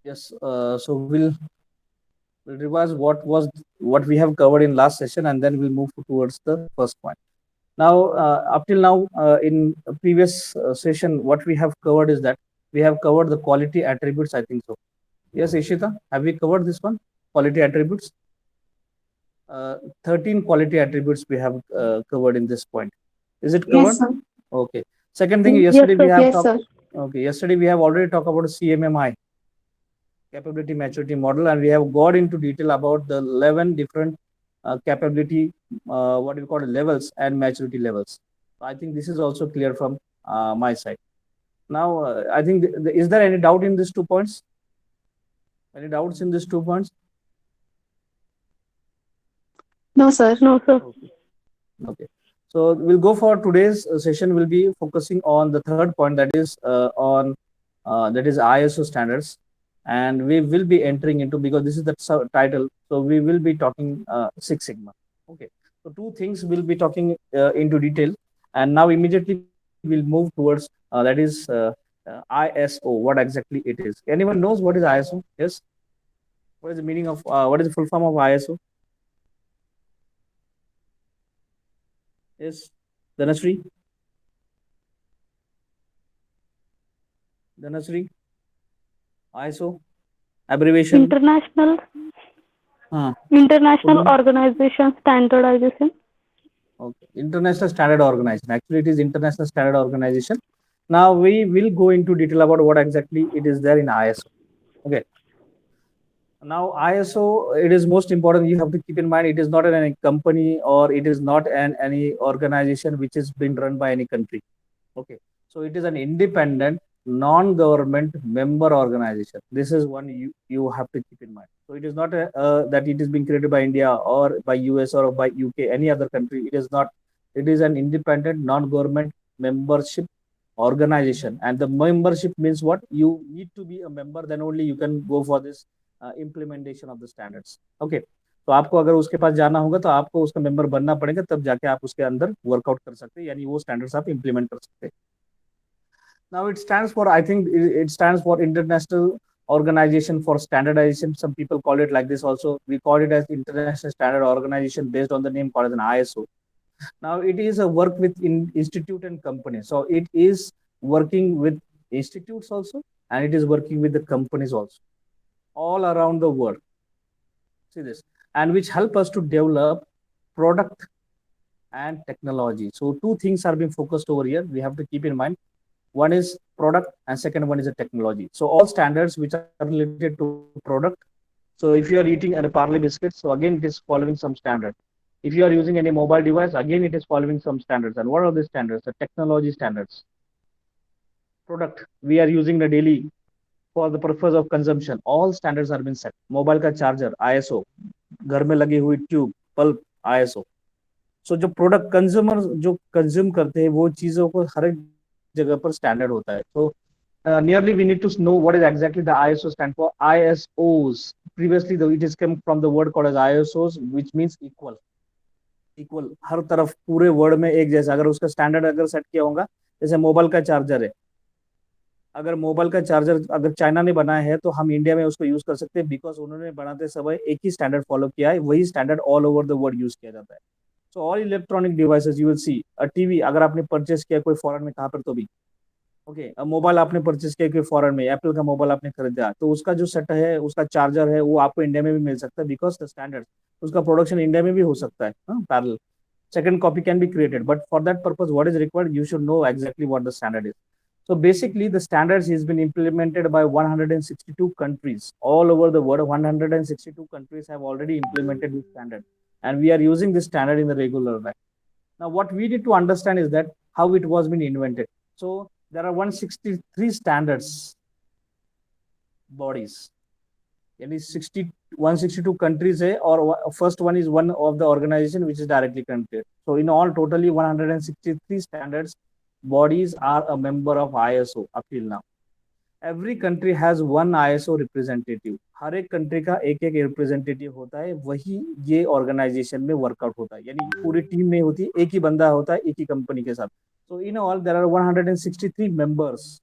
Yes, so we'll revise what we have covered in last session, and then we'll move towards the first point. Now, up till now, in a previous session, what we have covered is that we have covered the quality attributes. I think so. Yes, Ishita, have we covered this one? Quality attributes. 13 quality attributes we have covered in this point. Is it Yes, covered? sir. Okay. Second thing, Yes, yesterday we sir. have Yes, talked. sir. Okay, yesterday we have already talked about CMMI, capability maturity model, and we have got into detail about the 11 different capability, what we call levels and maturity levels. I think this is also clear from my side. Now, I think, is there any doubt in these 2 points? Any doubts in these 2 points? No, sir. No, sir. Okay. Okay. So we'll go for today's session. We'll be focusing on the third point, that is that is ISO standards, and we will be entering into, because this is the title. So we will be talking Six Sigma. Okay. So two things we'll be talking into detail, and now immediately we'll move towards that is ISO. What exactly it is? Anyone knows what is ISO? Yes. What is the meaning of what is the full form of ISO? Yes. Dhanasri. Dhanasri. ISO abbreviation. International Huh. Full International name? Organization Standardization. Okay. International Standard Organization. Actually, it is International Standard Organization. Now we will go into detail about what exactly it is there in ISO. Okay. Now ISO, it is most important. You have to keep in mind it is not any company, or it is not any organization which is being run by any country. Okay. So it is an independent, non-government member organization. This is one you have to keep in mind. So it is not that it is being created by India or by US or by UK, any other country. It is not. It is an independent, non-government membership organization. And the membership means what? You need to be a member, then only you can go for this implementation of the standards. Okay. तो आपको अगर उसके पास जाना होगा तो आपको उसका member बनना पड़ेगा, तब जाके आप उसके अंदर वर्कआउट कर सकते हैं, यानी वो स्टैंडर्ड्स आप इंप्लीमेंट कर सकते हैं. Now it stands for, I think it stands for International Organization for Standardization. Some people call it like this also. We call it as International Standard Organization based on the name called as an ISO. Now it is a work with institute and companies. So it is working with institutes also, and it is working with the companies also, all around the world. See this, and which help us to develop product and technology. So two things are being focused over here. We have to keep in mind. One is product, and second one is a technology. So all standards which are related to product. So if you are eating a Parle biscuit, so again it is following some standard. If you are using any mobile device, again it is following some standards. And what are the standards? The technology standards. Product, we are using the daily for the purpose of consumption. All standards are being set. Mobile का charger, ISO. घर में लगी हुई tube, pulp, ISO. सो जो product consumer जो consume करते हैं, वो चीजों को हर एक जगह पर स्टैंडर्ड होता है. तो nearly we need to know what is exactly the ISO stand for. ISOs. Previously, it is come from the word called as ISOs, which means equal. Equal, हर तरफ पूरे वर्ल्ड में एक जैसा. अगर उसका स्टैंडर्ड अगर सेट किया होगा, जैसे मोबाइल का चार्जर है, अगर मोबाइल का चार्जर अगर चाइना ने बनाया है, तो हम इंडिया में उसको यूज कर सकते हैं, बिकॉज उन्होंने बनाते समय एक ही स्टैंडर्ड फॉलो किया है. वही standard all over the world use किया जाता है. So all electronic devices you will see. TV अगर आपने परचेस किया कोई फॉरेन में, कहाँ पर, तो भी ओके. अब मोबाइल आपने परचेस किया कोई फॉरेन में, एप्पल का मोबाइल आपने खरीदा, तो उसका जो सेट है, उसका चार्जर है, वो आपको इंडिया में भी मिल सकता है, बिकॉज द स्टैंडर्ड, उसका प्रोडक्शन इंडिया में भी हो सकता है parallel. Second copy can be created, but for that purpose, what is required? You should know exactly what the standard is. So basically, the standards has been implemented by 162 countries all over the world. 162 countries have already implemented this standard, and we are using this standard in the regular life. Now, what we need to understand is that how it was been invented. So there are 163 standards bodies. यानी 60 162 countries है, और first one is one of the organization which is directly connected. So in all totally 163 standards bodies are a member of ISO up till now. Every country has one ISO representative. हर एक country का एक एक representative होता है, वही ये organisation में workout होता है, यानी पूरी टीम नहीं होती, एक ही बंदा होता है एक ही कंपनी के साथ. So in all there are 163 members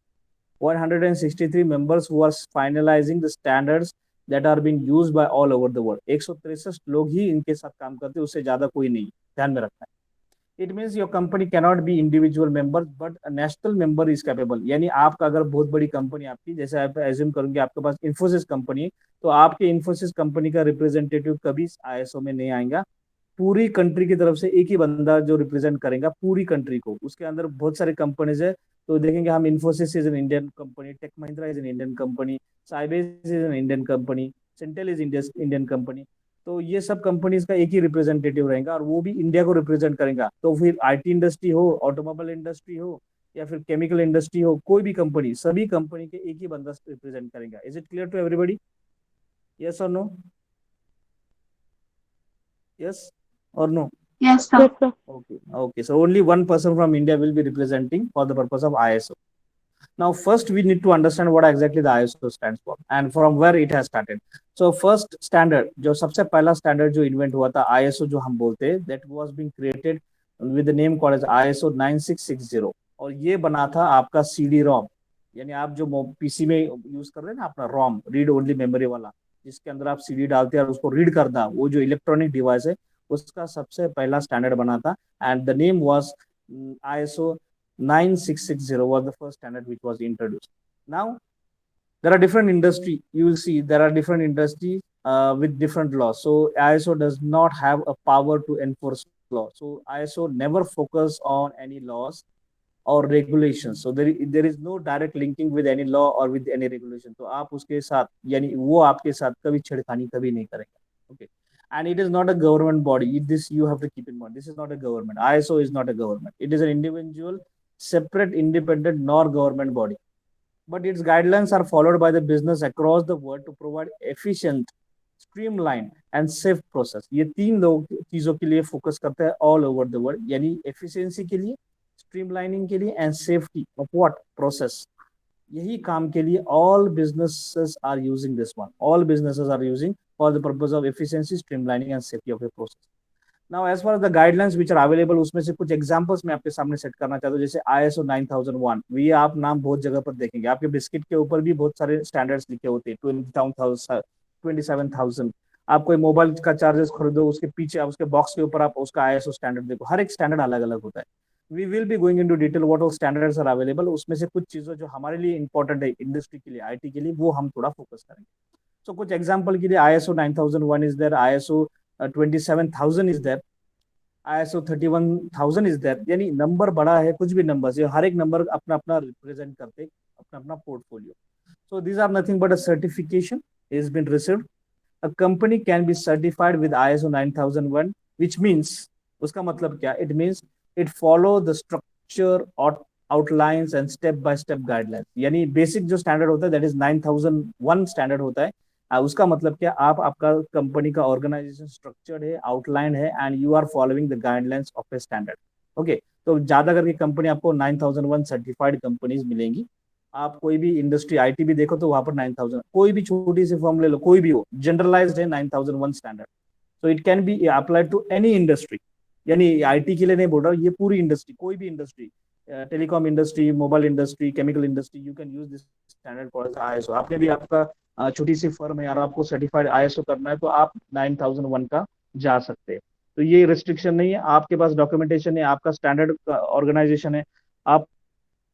163 members who are finalizing the standards that are being used by all over the world. 163 लोग ही इनके साथ काम करते हैं, उससे ज्यादा कोई नहीं, ध्यान में रखना है. It means your company cannot be individual member but national member is capable. यानी आपका अगर बहुत बड़ी कंपनी आपकी, जैसे आप एज्यूम करूंगी आपके पास इन्फोसिस कंपनी है, तो आपके इन्फोसिस कंपनी का रिप्रेजेंटेटिव कभी आईएसओ में नहीं आएगा. पूरी कंट्री की तरफ से एक ही बंदा जो रिप्रेजेंट करेगा पूरी कंट्री को. उसके अंदर बहुत सारे कंपनीज है, तो देखेंगे हम Infosys is an Indian company, tech Mahindra is an Indian company, Sybase is an Indian company, central is Indian company. तो ये सब कंपनीज का एक ही रिप्रेजेंटेटिव रहेगा और वो भी इंडिया को रिप्रेजेंट करेगा. तो फिर आईटी इंडस्ट्री हो, ऑटोमोबाइल इंडस्ट्री हो, या फिर केमिकल इंडस्ट्री हो, कोई भी कंपनी, सभी कंपनी के एक ही बंदा रिप्रेजेंट करेगा. Is it clear to everybody? Yes और नो? यस or no? Yes, sir. Yes, sir. Okay, so only one person from India will be representing for the purpose of ISO. Now first we need to understand what exactly the ISO stands for and from where it has started. So first standard, जो सबसे पहला standard जो invent हुआ था ISO जो हम बोलते हैं, that was being created with the name called as ISO 9660. और ये बना था आपका CD-ROM, यानी आप जो पीसी में यूज कर रहे हैं ना अपना ROM, रीड ओनली मेमोरी वाला, जिसके अंदर आप CD डालते हैं और उसको रीड करता, वो जो इलेक्ट्रॉनिक डिवाइस है, उसका सबसे पहला स्टैंडर्ड बना था. And the name was ISO 9660 was the first standard which was introduced. Now there are different industry, you will see there are different industries with different laws. So ISO does not have a power to enforce law. So ISO never focus on any laws or regulations. So there is no direct linking with any law or with any regulation. तो आप उसके साथ, यानी वो आपके साथ कभी छेड़खानी कभी नहीं करेंगे. Okay. And it is not a government body. This you have to keep in mind. This is not a government. ISO is not a government. It is an individual, separate, independent, nor government body. But its guidelines are followed by the business across the world to provide efficient, streamlined, and safe process. ये तीन लोग चीजों के लिए focus करते हैं all over the world. यानी efficiency के लिए, streamlining के लिए, and safety of what process. यही काम के लिए all businesses are using this one. All businesses are using for the purpose of efficiency, streamlining, and safety of a process. Now, as far as the guidelines which are available, उसमें से कुछ examples मैं आपके सामने set करना चाहता हूँ. जैसे ISO 9001, ये आप नाम बहुत जगह पर देखेंगे. आपके बिस्किट के ऊपर भी बहुत सारे स्टैंडर्ड्स लिखे होते हैं. 27,000. आप कोई मोबाइल का चार्जर्स खरीदो, उसके पीछे उसके बॉक्स के ऊपर आप उसका ISO स्टैंडर्ड देखो. हर एक स्टैंडर्ड अलग अलग होता है. We will be going into detail what all standards are available. उसमें से कुछ चीजें जो हमारे लिए इंपॉर्टेंट है, इंडस्ट्री के लिए, आईटी के लिए, वो हम थोड़ा फोकस करेंगे. So कुछ एग्जांपल के लिए ISO 9001 is there, ISO 27,000 is there, ISO 31,000 is there. यानी नंबर बड़ा है, कुछ भी नंबर से, हर एक नंबर अपना अपना रिप्रेजेंट करते, अपना अपना portfolio. So these are nothing but a certification is been received. A company can be certified with ISO 9001, which means, उसका मतलब क्या? It means it follow the structure or outlines and step by step guidelines. यानी basic जो standard होता है that is 9001 standard होता है. उसका मतलब क्या? आप आपका कंपनी का ऑर्गेनाइजेशन स्ट्रक्चर्ड है, आउटलाइन है, and you are following the guidelines of a standard. Okay, तो ज्यादा करके कंपनी आपको 9001 सर्टिफाइड कंपनीज मिलेंगी. आप कोई भी इंडस्ट्री आईटी भी देखो तो वहां पर 9000, कोई भी छोटी सी फॉर्म ले लो, कोई भी हो, जनरलाइज्ड है 9001 standard. So it can be applied to any industry. यानी आईटी के लिए नहीं बोल रहा हूँ, ये पूरी इंडस्ट्री, कोई भी industry, telecom industry, mobile industry, chemical industry, you can use this standard called ISO. आपने भी आपका छोटी सी फर्म है यार, आपको सर्टिफाइड ISO करना है, तो आप 9001 का जा सकते हैं. तो ये रिस्ट्रिक्शन नहीं है, आपके पास डॉक्यूमेंटेशन है, आपका स्टैंडर्ड ऑर्गेनाइजेशन है, आप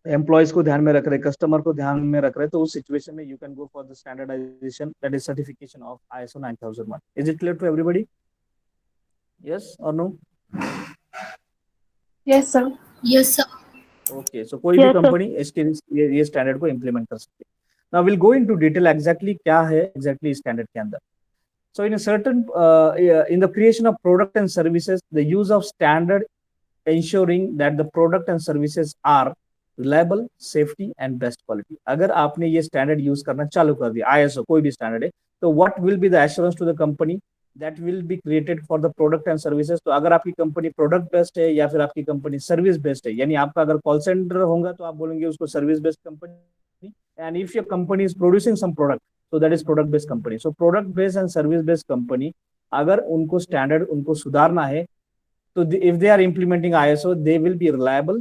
एम्प्लॉयज को ध्यान में रख रहे, कस्टमर को ध्यान में रख रहे, तो उस सिचुएशन में you can go for the standardization, that is certification of ISO 9001. Is it clear to everybody? Yes और no? Yes, sir. Yes, sir. Okay, so कोई भी Yes, sir. कंपनी इसके ये स्टैंडर्ड को इम्प्लीमेंट कर सकती है. Now will go into detail exactly क्या है एग्जैक्टली स्टैंडर्ड के अंदर. So in a certain in the creation of product and services, the use of standard ensuring that the product and services are reliable, safety and best quality. अगर आपने ये standard use करना चालू कर दिया, ISO कोई भी स्टैंडर्ड है, तो what will be the assurance to the company that will be created for the product and services. तो अगर आपकी कंपनी प्रोडक्ट बेस्ड है या फिर आपकी कंपनी सर्विस बेस्ड है, यानी आपका अगर कॉल सेंटर होगा तो आप बोलेंगे उसको service based company, and if your company is producing some product, so that is product based company. So product based and service based company, अगर उनको स्टैंडर्ड उनको सुधारना है, तो if they are implementing ISO, they will be reliable,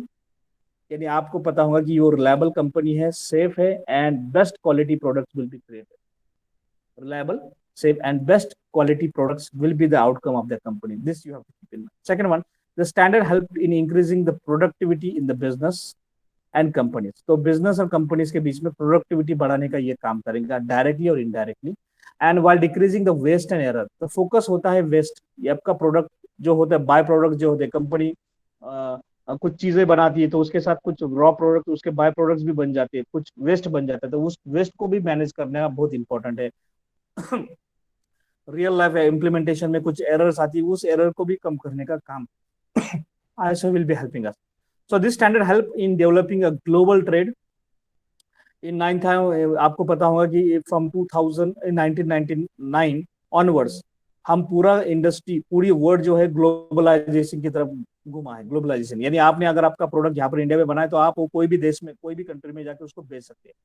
यानी आपको पता होगा कि वो रिलायबल कंपनी है, सेफ है, and best quality products will be created. Reliable, safe, and best quality products will be the outcome of the company. This you have to keep in mind. Second one, the standard help in increasing the productivity in the business and companies. तो business और companies के बीच में productivity बढ़ाने का ये काम करेगा directly और indirectly. And while decreasing the waste and error, तो focus होता है waste. ये आपका product जो होता है, by product जो होते हैं, company कुछ चीजें बनाती है तो उसके साथ कुछ रॉ प्रोडक्ट, उसके बाय प्रोडक्ट्स भी बन जाते हैं, कुछ वेस्ट बन जाता है, तो उस वेस्ट को भी मैनेज करना बहुत इंपॉर्टेंट है. रियल लाइफ इम्प्लीमेंटेशन में कुछ एरर्स आती है, उस एरर को भी कम करने का काम ISO will be helping us. So this standard help in developing a global trade. In 9 आपको पता होगा कि from 2000 1999 onwards हम पूरा इंडस्ट्री, पूरी वर्ल्ड जो है ग्लोबलाइजेशन की तरफ घुमा है. ग्लोबलाइजेशन यानी आपने अगर आपका प्रोडक्ट यहाँ पर इंडिया में बनाए तो आप वो कोई भी देश में, कोई भी कंट्री में जाके उसको बेच सकते हैं.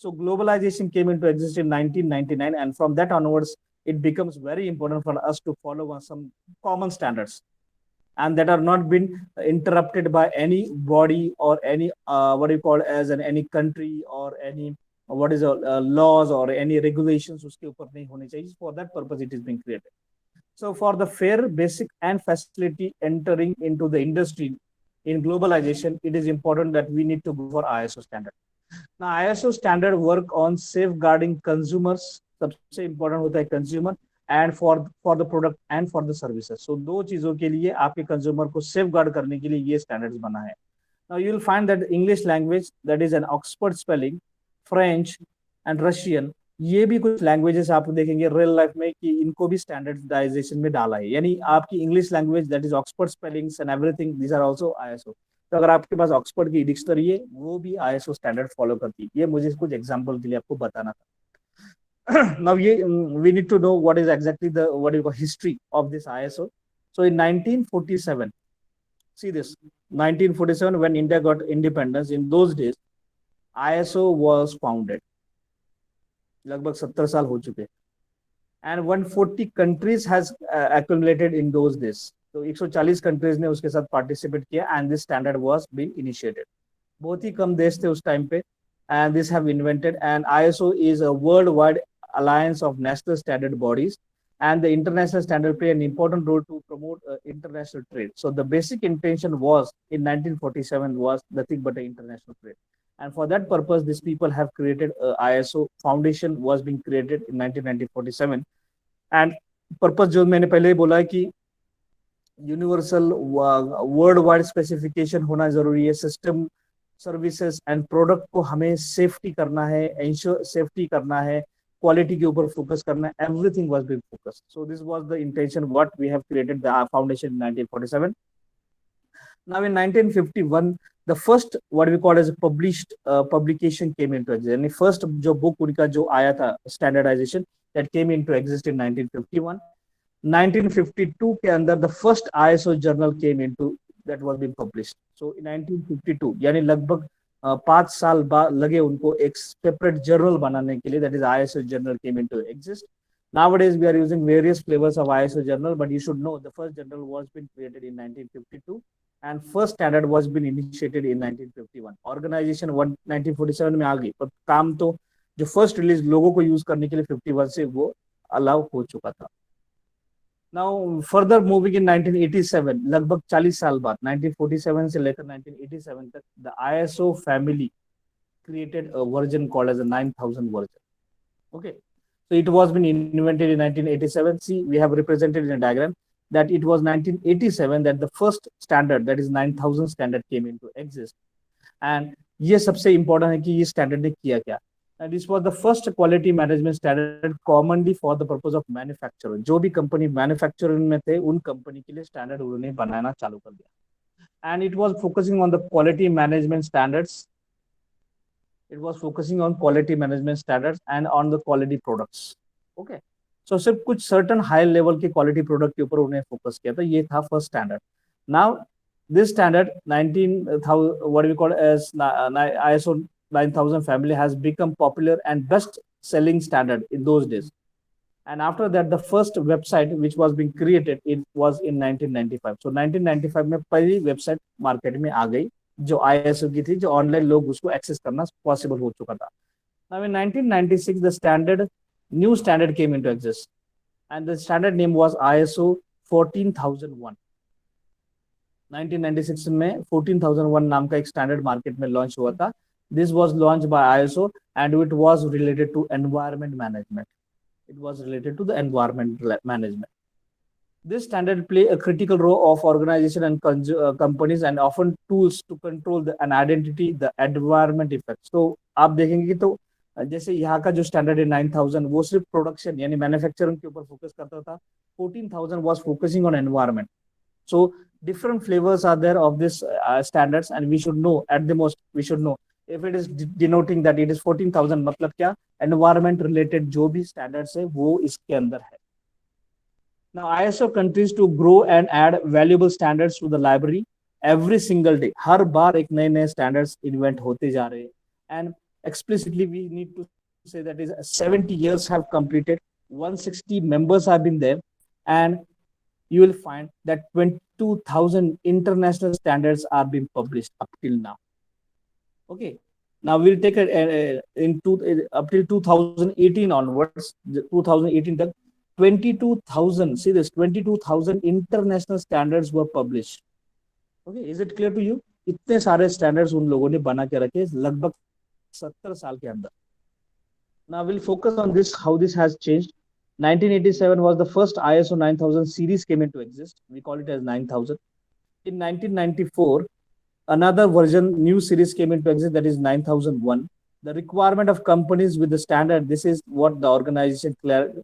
So globalization came into existence in 1999, and from that onwards, it becomes very important for us to follow some common standards, and that are not been interrupted by any body or any what do you call as any country or any what is laws or any regulations. उसके ऊपर नहीं होने चाहिए. For that purpose, it is being created. So for the fair, basic, and facility entering into the industry in globalization, it is important that we need to go for ISO standard. Now ISO standard work on safeguarding consumers. सबसे important होता है consumer and for the product and for the services. So दो चीजों के लिए आपके consumer को safeguard करने के लिए ये standards बना है. Now you will find that English language, that is an Oxford spelling, French and Russian, ये भी कुछ लैंग्वेजेस आप देखेंगे रियल लाइफ में कि इनको भी स्टैंडर्डाइजेशन में डाला है. यानी आपकी English language, that is Oxford spellings and everything, these are also ISO. तो अगर आपके पास ऑक्सफोर्ड की डिक्शनरी है, वो भी ISO स्टैंडर्ड फॉलो करती है. ये मुझे कुछ एग्जांपल के लिए आपको बताना था. Now we need to know what is exactly the what you call history of this ISO. So in 1947, see this, 1947 when India got independence, in those days ISO was founded. लगभग 70 साल हो चुके. And 140 countries has accumulated in those days. तो 140 countries ने उसके साथ participate किया and this standard was being initiated. बहुत ही कम देश थे उस टाइम पे and this have invented, and ISO is a worldwide alliance of national standard bodies, and the international standard play an important role to promote international trade. So the basic intention was in 1947 was nothing but an international trade, and for that purpose these people have created ISO foundation was being created in 1947. And purpose जो मैंने पहले ही बोला है कि universal world wide specification होना जरूरी है. System, services and product को हमें सेफ्टी करना है, इंश्योर सेफ्टी करना है, क्वालिटी के ऊपर फोकस करना है. Everything was being focused. So this was the intention what we have created the foundation in 1947. Now in 1951 the first what we call as a published publication came into existence. यानी first जो book उनका जो आया था standardization, that came into existence in 1951. 1952 के अंदर the first ISO journal came into that was being published. So in 1952 यानी लगभग 5 साल बाद लगे उनको एक separate journal बनाने के लिए, that is ISO journal came into exist. Nowadays we are using various flavors of ISO journal, but you should know the first journal was been created in 1952 and first standard was been initiated in 1951. Organization 1947 में आ गई, पर काम तो जो first release लोगों को use करने के लिए 51 से वो अलाउ हो चुका था. Now further moving in 1987, लगभग 40 साल बाद 1947 से लेकर 1987 तक the ISO family created a version called as a 9000 version. Okay, so it was been invented in 1987. See, we have represented in a diagram that it was 1987 that the first standard, that is 9000 standard came into exist. And ये सबसे important है कि ये standard ने किया क्या. And this was the first quality management standard commonly for the purpose of manufacturer. जो भी company manufacturing में थे उन company के लिए standard उन्होंने बनाना चालू कर दिया. And it was focusing on the quality management standards. It was focusing on quality management standards and on the quality products. Okay. So सिर्फ कुछ certain high level के quality product के ऊपर उन्हें focus किया था. ये था first standard. Now this standard 19,000 what we call as ISO 9000 family has become popular and best selling standard in those days. And after that the first website which was being created, it was in 1995. So 1995 में पहली website market में आ गई जो ISO की थी, जो online लोग उसको एक्सेस करना पॉसिबल हो चुका था. Now in 1996 the new standard came into exist, and the standard name was ISO 14001. 1996 में 14001 नाम का एक स्टैंडर्ड मार्केट में लॉन्च हुआ था. This was launched by ISO and it was related to environment management. It was related to the environment management. This standard play a critical role of organization and companies and often tools to control an identity, the environment effects. So आप देखेंगे तो जैसे यहाँ का जो standard है 9000 वो सिर्फ प्रोडक्शन यानी मैन्युफैक्चरिंग के ऊपर फोकस करता था. 14000 was focusing on environment. So different flavors are there of this standards, and we should know at the most we should know if it is denoting that it is 14000 मतलब क्या environment related जो भी standards है वो इसके अंदर है. Now ISO continues to grow and add valuable standards to the library every single day. हर बार एक नए नए standards invent होते जा रहे हैं. And explicitly we need to say that is 70 years have completed, 160 members have been there, and you will find that 22,000 international standards are being published up till now. Okay. Now we'll take it up till 2018 onwards, 2018 तक 22,000, see this, 22,000 international standards were published. Okay, is it clear to you? इतने सारे standards उन लोगों ने बना के रखे लगभग 70 साल के अंदर. Now we'll focus on this, how this has changed. 1987 was the first ISO 9000 series came into exist. We call it as 9000. In 1994, another version, new series came into exist, that is 9001. The requirement of companies with the standard, this is what the organization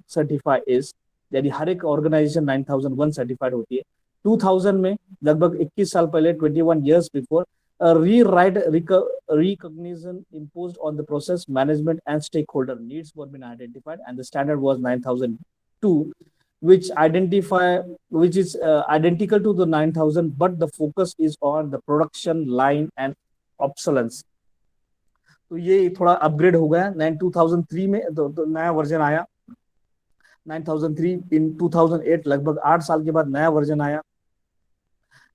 certify is, यानी हर एक organization 9001 certified होती है. 2000 में लगभग 21 साल पहले, 21 years before, a rewrite recognition imposed on the process management and stakeholder needs were been identified, and the standard was 9002, which is identical to the 9000, but the focus is on the production line and obsolescence. तो ये थोड़ा upgrade हो गया. 2003 में तो नया version आया. 9003 in 2008, लगभग 8 साल के बाद नया वर्जन आया,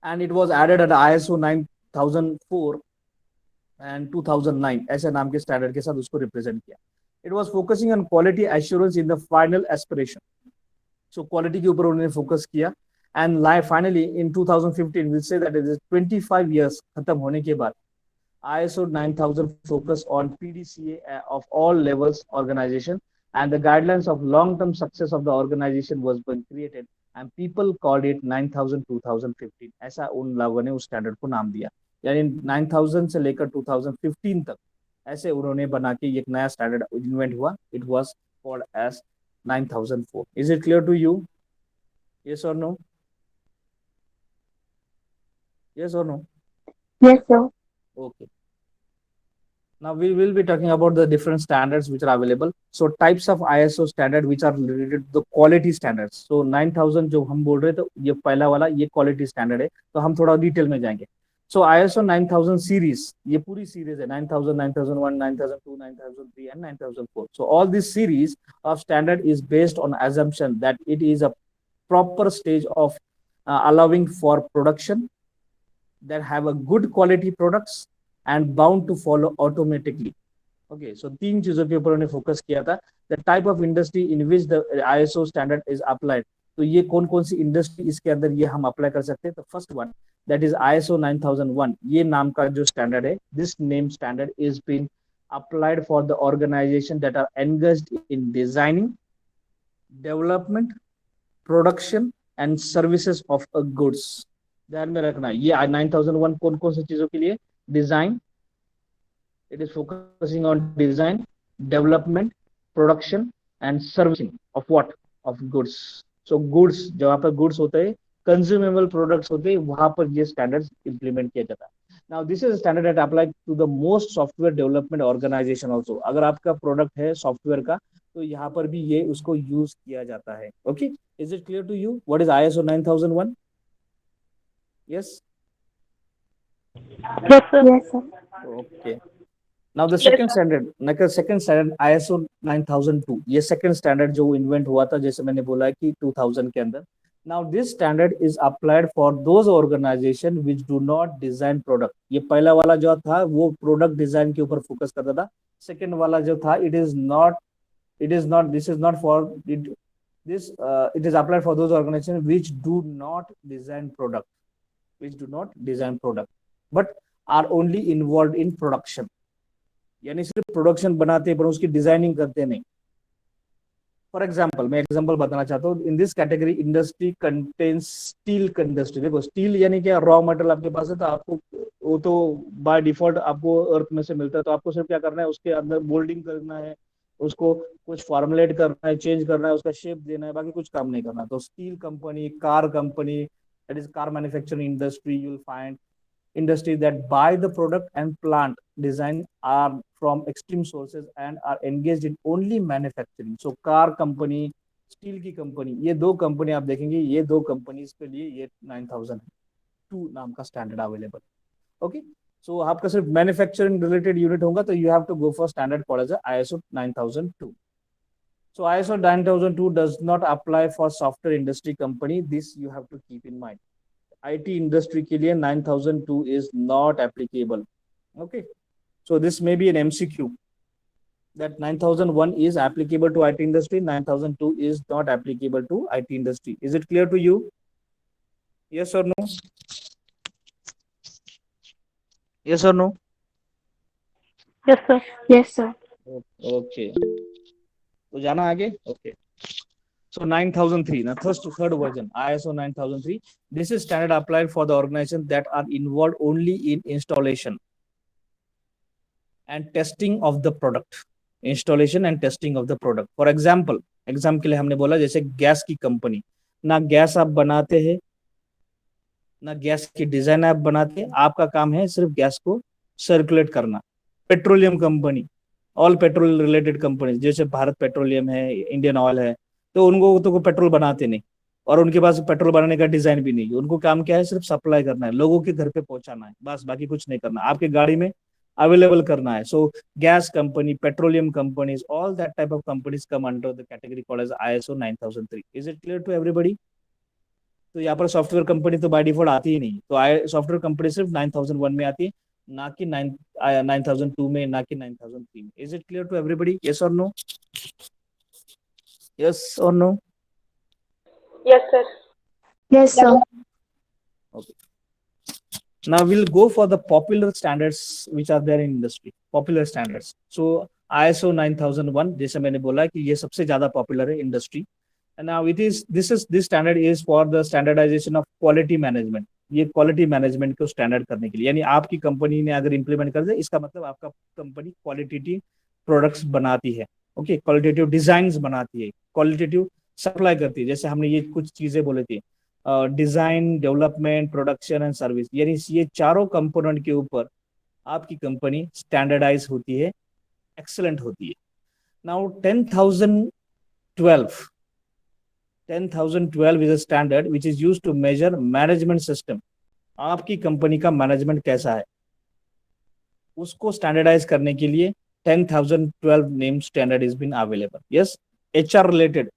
and it was added at ISO 9004 and 2009 ऐसे नाम के स्टैंडर्ड के साथ उसको रिप्रेजेंट किया. It was focusing on quality assurance in the final aspiration. So quality के ऊपर उन्होंने फोकस किया. And finally in 2015 we'll say that it is 25 years खत्म होने के बाद ISO 9000 focus on PDCA of all levels organization, and the guidelines of long-term success of the organization was being created, and people called it 9000 2015. ऐसा उन लोगों ने उस standard को नाम दिया. यानी 9000 से लेकर 2015 तक ऐसे उन्होंने बना के एक नया स्टैंडर्ड इन्वेंट हुआ. It was called as 9004. Is it clear to you? Yes or no? Yes or no? Yes, sir. Okay. Now we will be talking about the different standards which are available. So types of ISO standard which are related to the quality standards. So 9000 जो हम बोल रहे थे ये पहला वाला ये quality standard है. तो हम थोड़ा डिटेल में जाएंगे. So ISO 9000 series, ये पूरी series है 9000, 9001, 9002, 9003 and 9004. So all this series of standard is based on assumption that it is a proper stage of allowing for production that have a good quality products and bound to follow automatically. Okay, so तीन चीजों के ऊपर उन्हें focus किया था. The type of industry in which the ISO standard is applied. तो ये कौन कौन सी इंडस्ट्री इसके अंदर ये हम अप्लाई कर सकते हैं. तो first one that is ISO 9001. ये नाम का जो स्टैंडर्ड है, this name standard is being applied for the organization that are engaged in designing, development, production and services of a goods. ध्यान में रखना ये 9001 कौन कौन सी चीजों के लिए. Design, it is focusing on design, development, production and servicing of what? Of goods. So goods, जहाँ पर goods होते हैं, कंज्यूमेबल प्रोडक्ट्स होते हैं, वहां पर ये स्टैंडर्ड्स इंप्लीमेंट किया जाता है. Now this is standard that apply to the most software development organisation also. अगर आपका प्रोडक्ट है सॉफ्टवेयर का तो यहाँ पर भी ये उसको यूज किया जाता है. Okay, is it clear to you what is ISO 9001? Yes. Yes, sir. Yes, sir. Okay. Now the second standard ISO 9002. ये second standard जो इन्वेंट हुआ था, जैसे मैंने बोला कि 2000 के अंदर. Now this standard is applied for those organization which do not design product. ये पहला वाला जो था वो प्रोडक्ट डिजाइन के ऊपर फोकस करता था. सेकंड वाला जो था it is not this is not for it, this it is applied for those organizations which do not design product but are only involved in production. यानी सिर्फ प्रोडक्शन बनाते हैं पर उसकी डिजाइनिंग करते नहीं. फॉर एग्जाम्पल मैं एग्जाम्पल बताना चाहता हूँ. In this category industry contains steel industry. देखो स्टील यानी क्या, रॉ मटेरियल आपके पास है तो आपको वो तो बाय डिफॉल्ट आपको अर्थ में से मिलता है, तो आपको सिर्फ क्या करना है, उसके अंदर मोल्डिंग करना है, उसको कुछ फॉर्मुलेट करना है, चेंज करना है, उसका शेप देना है, बाकी कुछ काम नहीं करना. तो steel company, car company, that is car manufacturing industry, you will find industries that buy the product and plant design are from extreme sources and are engaged in only manufacturing. So car company, steel की company, ये दो company आप देखेंगे, ये दो companies के लिए ये 9002 नाम का स्टैंडर्ड अवेलेबल. ओके, सो आपका सिर्फ मैन्युफैक्चरिंग रिलेटेड यूनिट होगा तो you have to go for standard called as ISO 9002. So ISO 9002 does not apply for software industry company. This you have to keep in mind. IT industry के लिए 9002 is not applicable. Okay, so this may be an MCQ that 9001 is applicable to IT industry, 9002 is not applicable to IT industry. Is it clear to you? Yes or no? Yes or no? Yes, sir. Yes, sir. Okay, तो जाना आगे. Okay, so 9003, now third version, ISO 9003. This is standard applied for the organizations that are involved only in installation and testing of the product. Installation and testing of the product. For example, exam के लिए हमने बोला जैसे gas की company, ना gas आप बनाते हैं ना गैस की डिजाइन आप बनाते हैं, आपका काम है सिर्फ गैस को सर्कुलेट करना. Petroleum company, all petrol related company जैसे भारत पेट्रोलियम है, इंडियन ऑयल है, तो उनको तो पेट्रोल बनाते नहीं और उनके पास पेट्रोल बनाने का डिजाइन भी नहीं. उनको काम क्या है, सिर्फ सप्लाई करना है, लोगों के घर पे पहुंचाना है, बस बाकी कुछ नहीं करना, आपके गाड़ी में अवेलेबल करना है. So gas company, petroleum companies, all that type of companies come under the category called as ISO 9003. Is it clear to everybody? तो यहाँ पर सॉफ्टवेयर कंपनी तो बाय डिफॉल्ट आती ही नहीं, तो सॉफ्टवेयर कंपनी सिर्फ 9001 में आती है, ना कि 9002 में, ना कि 9003 में. Is it clear to everybody? Yes और no? Yes or no? Yes, sir. Yes, sir. Okay. Now we'll go for the popular standards which are there in industry. Popular standards. So ISO 9001, जैसे मैंने बोला कि ये सबसे ज्यादा popular है industry. And now this standard is for the standardization of quality management. ये quality management को स्टैंडर्ड करने के लिए, यानी आपकी कंपनी ने अगर इंप्लीमेंट कर दे, इसका मतलब आपका कंपनी क्वालिटेटिव प्रोडक्ट्स बनाती है. ओके, क्वालिटेटिव डिजाइन्स बनाती है, क्वालिटेटिव सप्लाई करती है. जैसे हमने ये कुछ चीजें बोले थे, design, development, production and service, यानी ये चारों कंपोनेंट के ऊपर आपकी कंपनी स्टैंडर्डाइज होती है, एक्सेलेंट होती है. Now 10,012 is a standard which is used to measure management system. आपकी कंपनी का मैनेजमेंट कैसा है उसको स्टैंडर्डाइज करने के लिए 10,012 name standard is been available. Yes, HR related,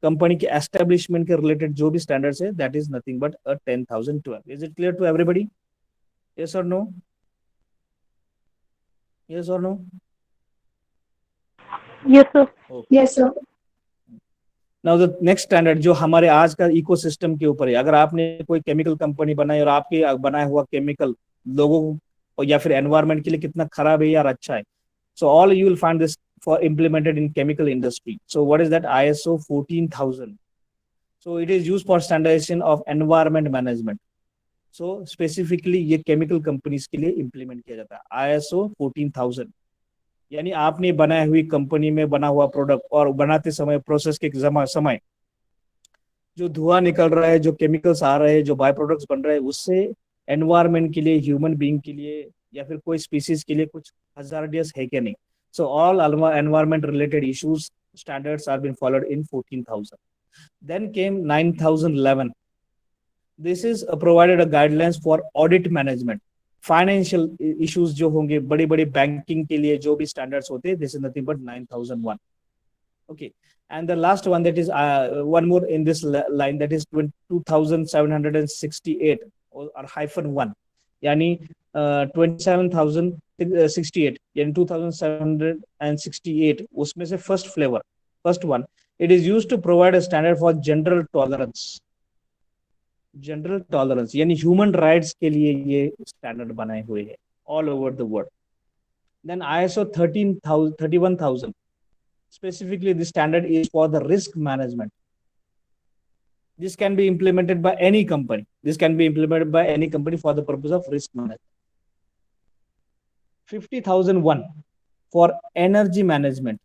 company के एस्टेब्लिशमेंट के रिलेटेड जो भी स्टैंडर्ड्स है, that is nothing but 10,012. Is it clear to everybody? Yes और नो? यस और no? Yes, sir. Yes, sir. Now the next standard जो हमारे आज का इकोसिस्टम के ऊपर है. अगर आपने कोई केमिकल कंपनी बनाई और आपके बनाया हुआ केमिकल लोगों को या फिर एनवायरनमेंट के लिए कितना खराब है या अच्छा है, so all you will find this for implemented in chemical industry. So what is that? ISO 14000. So it is used for standardisation of environment management. So specifically ये केमिकल कंपनीज के लिए इम्प्लीमेंट किया जाता है ISO 14000. यानी आपने बनाई हुई कंपनी में बना हुआ प्रोडक्ट और बनाते समय प्रोसेस के समय जो धुआं निकल रहा है, जो केमिकल्स आ रहे हैं, जो बाय प्रोडक्ट्स बन रहे हैं, उससे एनवायरनमेंट के लिए, ह्यूमन बीइंग के लिए या फिर कोई स्पीसीज के लिए कुछ हजार्डियस है क्या नहीं. So all environment related issues standards are been followed in 14,000. Then came 9,011. This is provided a guidelines for audit management. Financial issues जो होंगे, बड़ी बड़ी बैंकिंग के लिए जो भी स्टैंडर्ड्स होते हैं, this is nothing but 9,001. Okay, and the last one, that is one more in this line, that is 2768 or hyphen 1, yani 27,068 यानी 2768, उसमें से first one, it is used to provide a standard for general tolerance यानी human rights के लिए ये standard बनाए हुए हैं all over the world. Then ISO 31,000, specifically the standard is for the risk management. This can be implemented by any company. For the purpose of risk management. 50,001 for energy management.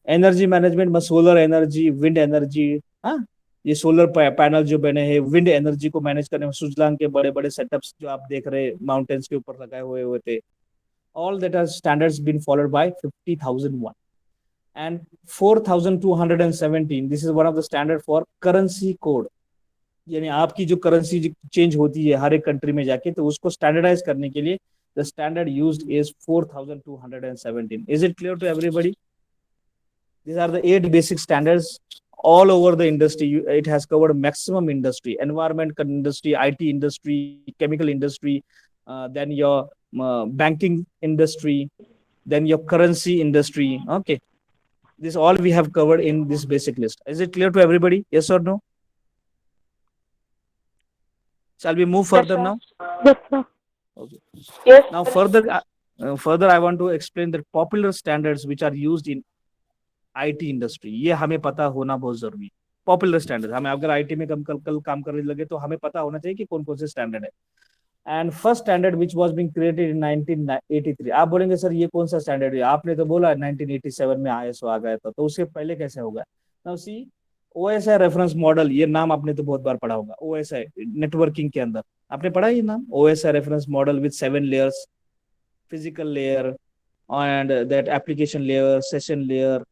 Energy management में solar energy, wind energy, हाँ, ये solar panel जो बने हैं wind energy को manage करने में सुजलांग के बड़े बड़े सेटअप्स जो आप देख रहे हैं माउंटेन्स के ऊपर लगाए हुए थे, all that are standards been followed by 50,001. And 4,217, this is one of the standard for currency code, यानी आपकी जो करेंसी चेंज होती है हर एक कंट्री में जाके, तो उसको स्टैंडर्डाइज करने के लिए the standard used is 4,217. Is it clear to everybody? These are the 8 basic standards all over the industry. It has covered maximum industry, environment industry, IT industry, chemical industry, then your banking industry, then your currency industry. Okay, this all we have covered in this basic list. Is it clear to everybody? Yes or no? Shall we move further now? Yes, sir. Okay. Yes. Now further I want to explain the popular standards which are used in IT industry. ये हमें पता होना बहुत जरूरी है. Popular standard, हमें अगर IT में कल काम करने लगे तो हमें पता होना चाहिए कि कौन कौन से स्टैंडर्ड है. And first standard which was being created in 1983. आप बोलेंगे सर ये कौन सा स्टैंडर्ड है, आपने तो बोला 1987 में आईएसओ आ गया था, तो उससे पहले कैसे होगा. Now see, OSI reference model, ये नाम आपने तो बहुत बार पढ़ा होगा. ओएसआई नेटवर्किंग के अंदर आपने पढ़ा ये नाम, OSI reference model with 7 layers, physical layer and that application layer, session layer,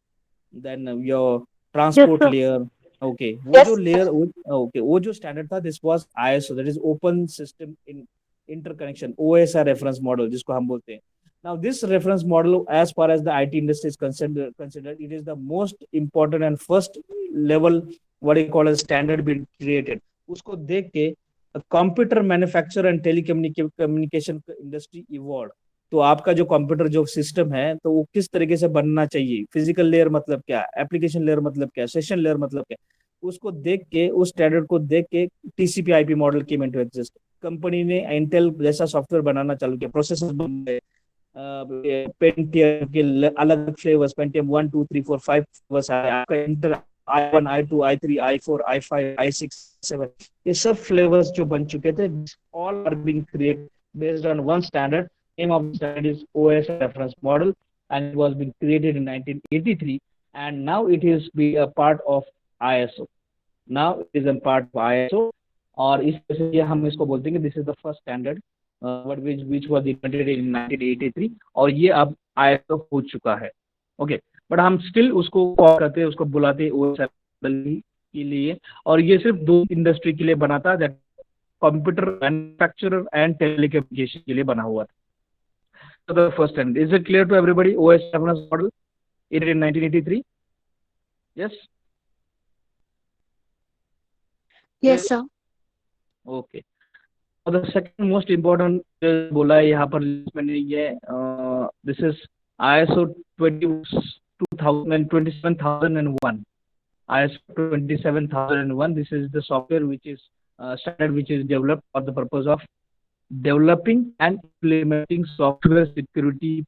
then your transport Yes, sir. layer. Okay, वो Yes. जो layer, okay, वो जो standard था, this was ISO, that is open system in interconnection, OSI reference model जिसको हम बोलते हैं. Now this reference model, as far as the IT industry is considered, it is the most important and first level what you call as standard being created. उसको देख के computer manufacturer and telecommunication industry evolved. तो आपका जो computer जो system है तो वो किस तरीके से बनना चाहिए, फिजिकल लेयर मतलब क्या, एप्लीकेशन लेयर मतलब क्या, सेशन लेयर मतलब क्या, उसको देख के, उस स्टैंडर्ड को देख के TCP IP model came into exist. Company ने इंटेल जैसा सॉफ्टवेयर बनाना चालू किया, प्रोसेसर बन गए, पेंटियम के अलग फ्लेवर्स, पेंटियम 1 2 3 4 5 फ्लेवर्स आए, आपका Intel i1 i2 i3 i4 i5 i6 7, ये सब फ्लेवर्स जो बन चुके थे, all are being created based on one standard. Name of the standard is OSI reference model, and it was being created in 1983, and now it is be a part of ISO. Now it is a part of ISO, और इस वजह से हम इसको बोलते हैं कि this is the first standard which was invented in 1983, और ये अब ISO हो चुका है. ओके, बट हम स्टिल उसको कॉल करते हैं, उसको बुलाते हैं OSI के लिए, और ये सिर्फ 2 इंडस्ट्री के लिए बना था, that computer manufacturer and telecommunication के लिए बना हुआ था. So the first standard, is it clear to everybody? OS reference model, it in 1983. Yes. Yes, sir. Okay. So the second most important बोला है यहाँ पर मैंने ये this is ISO 27001. ISO 27001. This is the software which is standard which is developed for the purpose of developing and implementing software security.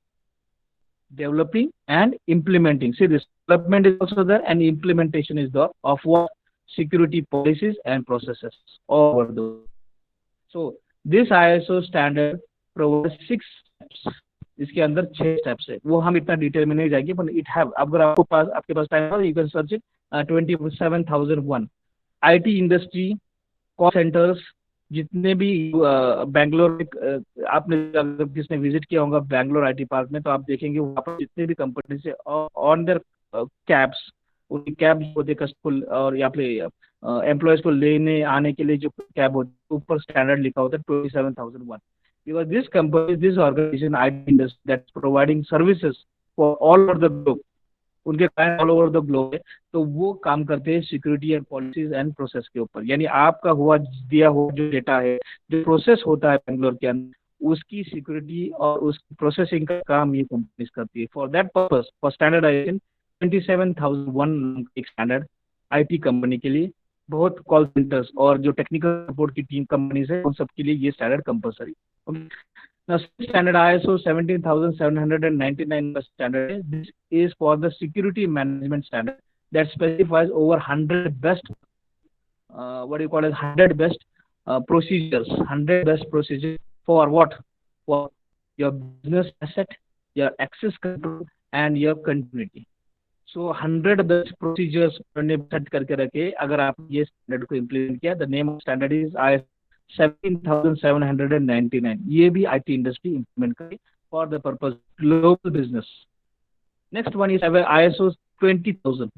Developing and implementing. See, this development is also there and implementation is there of what? Security policies and processes all over the world. So this ISO standard provides 6 steps. इसके अंदर 6 steps है, वो हम इतना detail में नहीं जाएंगे, पर it have, अगर आपके पास टाइम हो, you can search it. 27001. IT industry, call centres, जितने भी बैंगलोर में आपने अगर किसने विजिट किया होगा बैंगलोर आईटी पार्क में, तो आप देखेंगे वहाँ पर जितने भी कंपनी से ऑन देयर कैब्स, उनकी कैब होते कस्टमर और यहाँ पे एम्प्लॉयज को लेने आने के लिए जो कैब होती है, ऊपर स्टैंडर्ड लिखा होता है 27001. Because this company, this organization, IT industry that providing services for all over the globe, उनके client all over the globe है, तो वो काम करते हैं security and policies and process के ऊपर। यानी आपका हुआ दिया हुआ जो डेटा है, जो प्रोसेस होता है बेंगलोर के अंदर, उसकी सिक्योरिटी और उसकी प्रोसेसिंग का काम ये कंपनीज करती है। For that purpose, for standardisation 27001 एक स्टैंडर्ड आईटी कंपनी के लिए, बहुत कॉल सेंटर्स और जो टेक्निकल सपोर्ट की टीम कंपनीज है उन सब के लिए ये standard compulsory. Now, standard ISO 17799 standard. This is for the security management standard that specifies over 100 best, what do you call it, 100 best procedures, 100 best procedures for what? For your business asset, your access control, and your continuity. So 100 best procedures ने set करके रखे। अगर आप ये standard को implement किया, the name of standard is IS 17799। ये भी आईटी इंडस्ट्री इम्प्लीमेंट करे for the purpose global business. Next one is ISO 20000।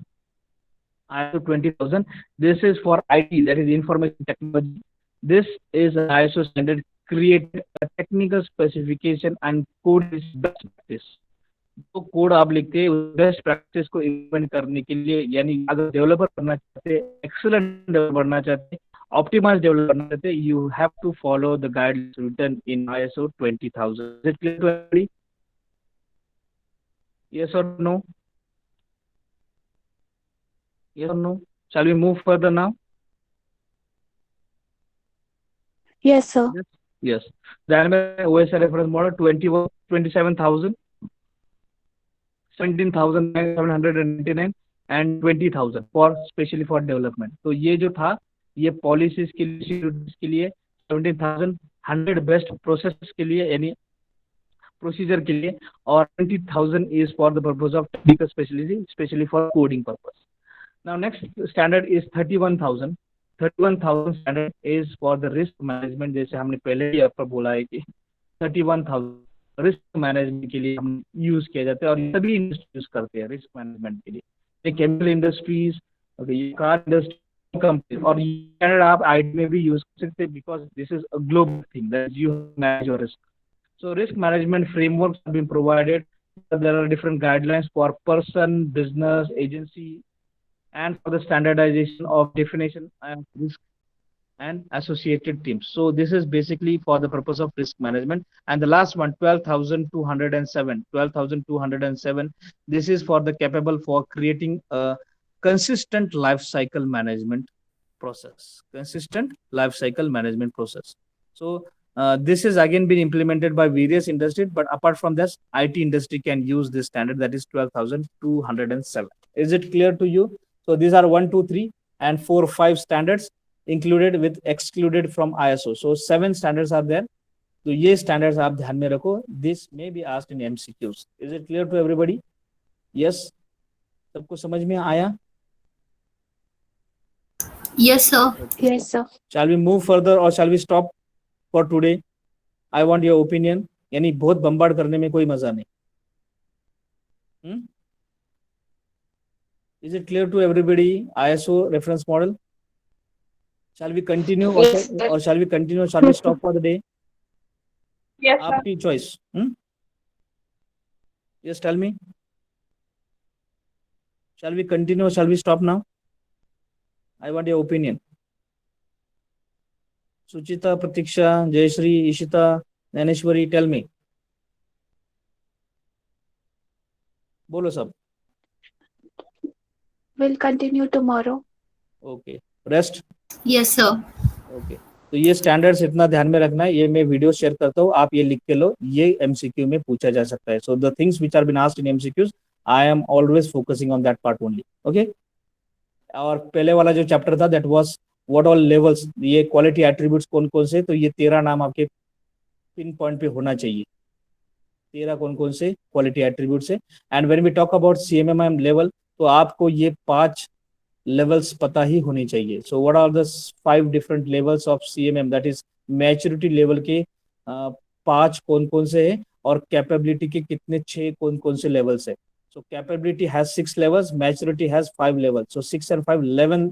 ISO 20000, this is for IT, that is information technology. This is an ISO standard created a technical specification and code is best practice। जो code आप लिखते हैं उस best practice को implement करने के लिए, यानी अगर डेवलपर बनना चाहते हैं, एक्सीलेंट डेवलपर बनना चाहते हैं, ऑप्टिमाइज डेवलपर बनना चाहते हैं, you have to follow the guidelines written in ISO 20000। Is it clear to everybody? Yes और नो? यस और no? Shall we move further now? Yes, sir. Yes. Then OSI reference model 27,000, 17,799 and 20,000 for specially for development. तो ये जो था, ये policies के लिए 17,000, 100 best process के लिए यानी प्रोसीजर के लिए, और 20,000 is for the purpose of technical speciality, specially for coding purpose. Now next standard is 31,000। 31,000 standard is for the risk management. जैसे हमने पहले ही आपको बोला है कि 31,000 रिस्क मैनेजमेंट के लिए हम यूज किया जाता है, और सभी इंडस्ट्री यूज करते हैं रिस्क मैनेजमेंट के लिए। Chemical industries, car industry, company, और ये स्टैंडर्ड आप आईटी में भी यूज कर सकते हैं, because this is a global thing that you manage your risk. So risk management frameworks have been provided. There are different guidelines for person, business, agency, and for the standardization of definition and risk and associated teams. So this is basically for the purpose of risk management. And the last one, 12,207. 12,207. This is for the capable for creating a consistent life cycle management process. Consistent life cycle management process. So this is again been implemented by various industries, but apart from this, IT industry can use this standard, that is 12,207. Is it clear to you? So these are 1, 2, 3, and 4, 5 standards included with excluded from ISO. So 7 standards are there. तो ये standards आप ध्यान में रखो. This may be asked in MCQs. Is it clear to everybody? Yes. सबको समझ में आया? Yes, sir. Yes, sir. Shall we move further or shall we stop for today? I want your opinion. यानी बहुत बम्बार्ड करने में कोई मजा नहीं. Is it clear to everybody? ISO reference model. Shall we continue or shall we continue or shall we stop for the day? Yes, sir. आपकी choice. Yes, tell me. Shall we continue or shall we stop now? I want your opinion. Suchita, Pratiksha, Jayashree, Ishita, Naneshwari, tell me. बोलो सब. We'll continue tomorrow. Okay. Rest. Yes, sir. Okay. तो ये standards इतना ध्यान में रखना है. ये मैं वीडियो शेयर करता हूँ, आप ये लिख के लो. ये एमसीक्यू में पूछा जा सकता है. So the things which are been asked in MCQs, I am always focusing on that part only. Okay. और पहले वाला जो चैप्टर था, that was what all levels, ये क्वालिटी एट्रीब्यूट्स कौन कौन से, तो ये 13 नाम आपके पिन पॉइंट पे होना चाहिए. 13 कौन कौन से क्वालिटी एट्रीब्यूट्स है. And when we talk about CMMI level, तो आपको ये 5 लेवल्स पता ही होनी चाहिए. So what are the 5 different levels of CMM, that is maturity level के 5 कौन कौन से है, और कैपेबिलिटी के कितने 6 कौन कौन से लेवल्स है. So capability has 6 levels, maturity has 5 levels. So 6 and 5 11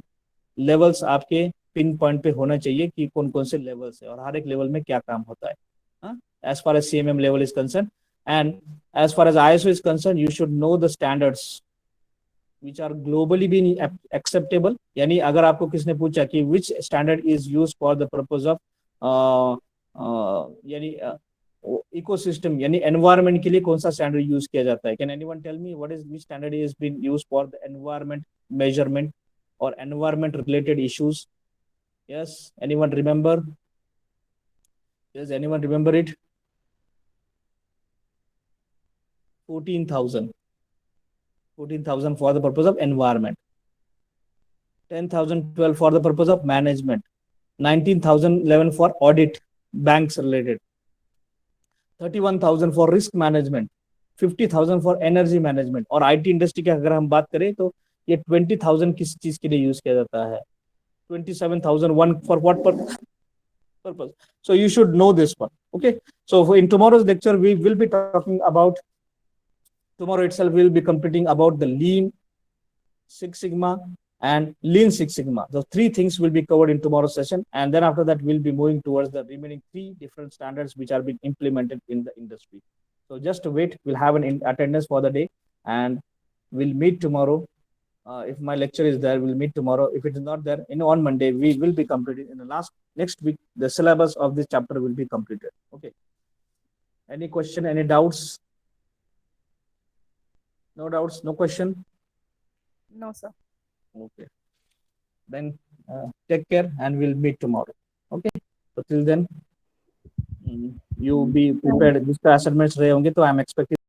levels आपके पिन पॉइंट पे होना चाहिए कि कौन कौन से लेवल्स है और हर एक लेवल में क्या काम होता है. As far as CMM level is concerned, and as far as ISO is concerned, you should know the standards. which are globally being acceptable. यानी अगर आपको किसने पूछा कि which standard is used for the purpose of यानी ecosystem यानी environment के लिए कौन सा standard use किया जाता है? Can anyone tell me which standard is being used for the environment measurement or environment related issues? Yes, anyone remember? Does anyone remember it? 14,000 for the purpose of environment, 10,012 for the purpose of management, 19,011 for audit, banks related, 31,000 for risk management, 50,000 for energy management. और IT industry की अगर हम बात करें तो ये 20,000 किस चीज के लिए यूज किया जाता है? 27,001 for what purpose? So you should know this one. Okay, so in tomorrow's lecture we will be talking about, tomorrow itself we will be completing about the Lean Six Sigma and Lean Six Sigma. The three things will be covered in tomorrow's session, and then after that we'll be moving towards the remaining three different standards which are being implemented in the industry. So just wait, we'll have an attendance for the day, and we'll meet tomorrow. If my lecture is there, we'll meet tomorrow. If it is not there, on Monday we will be completing. In the next week, the syllabus of this chapter will be completed. Okay. Any question? Any doubts? No doubts? No question? No, sir. Okay. Then take care, and we'll meet tomorrow. Okay. So till then, you be prepared. जिसका assignments रहे होंगे तो I'm expecting